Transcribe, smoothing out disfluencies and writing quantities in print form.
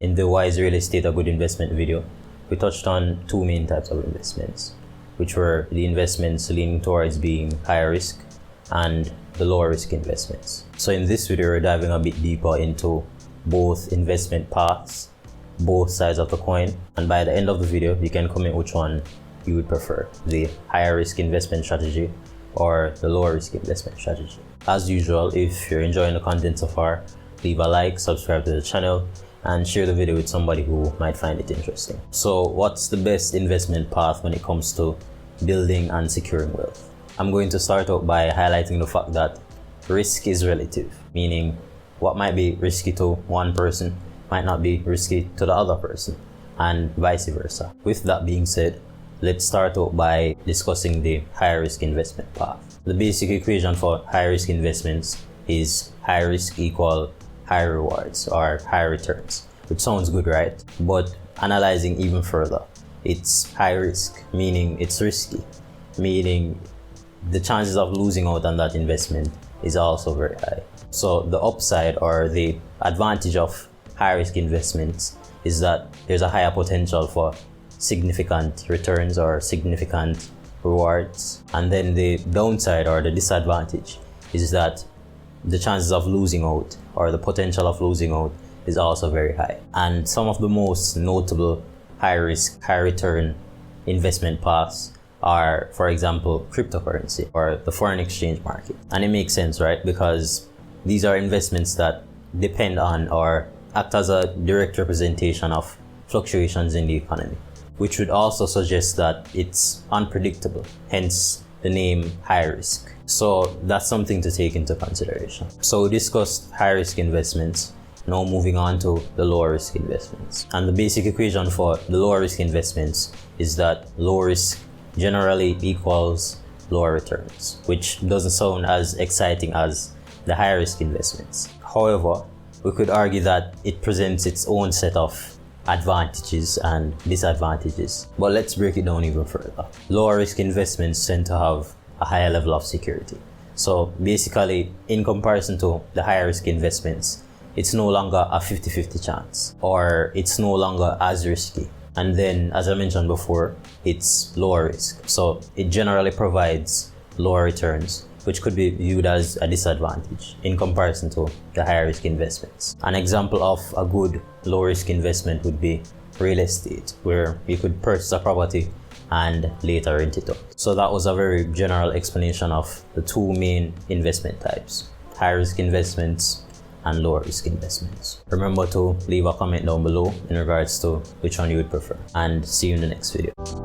In the Why is Real Estate a Good Investment video, we touched on two main types of investments, which were the investments leaning towards being higher risk and the lower risk investments. So in this video, we're diving a bit deeper into both investment paths, both sides of the coin, and by the end of the video, you can comment which one you would prefer, the higher risk investment strategy or the lower risk investment strategy. As usual, if you're enjoying the content so far, leave a like, subscribe to the channel, and share the video with somebody who might find it interesting. So what's the best investment path when it comes to building and securing wealth? I'm going to start out by highlighting the fact that risk is relative, meaning what might be risky to one person might not be risky to the other person, and vice versa. With that being said, let's start out by discussing the high risk investment path. The basic equation for high risk investments is high risk equal high rewards or high returns, which sounds good, right? But analyzing even further, it's high risk, meaning it's risky, meaning the chances of losing out on that investment is also very high. So the upside or the advantage of high risk investments is that there's a higher potential for significant returns or significant rewards. And then the downside or the disadvantage is that the chances of losing out or the potential of losing out is also very high. And some of the most notable high risk, high return investment paths are, for example, cryptocurrency or the foreign exchange market. And it makes sense, right? Because these are investments that depend on or act as a direct representation of fluctuations in the economy, which would also suggest that it's unpredictable, hence the name high risk. So that's something to take into consideration. So we discussed high risk investments. Now moving on to the lower risk investments. And the basic equation for the lower risk investments is that low risk generally equals lower returns, which doesn't sound as exciting as the high risk investments. However, we could argue that it presents its own set of advantages and disadvantages. But let's break it down even further. Lower risk investments tend to have a higher level of security. So basically, in comparison to the higher risk investments, it's no longer a 50-50 chance, or it's no longer as risky. And then, as I mentioned before, it's lower risk. So it generally provides lower returns, which could be viewed as a disadvantage in comparison to the higher risk investments. An example of a good low risk investment would be real estate, where you could purchase a property and later rent it out. So that was a very general explanation of the two main investment types, high risk investments and lower risk investments. Remember to leave a comment down below in regards to which one you would prefer, and see you in the next video.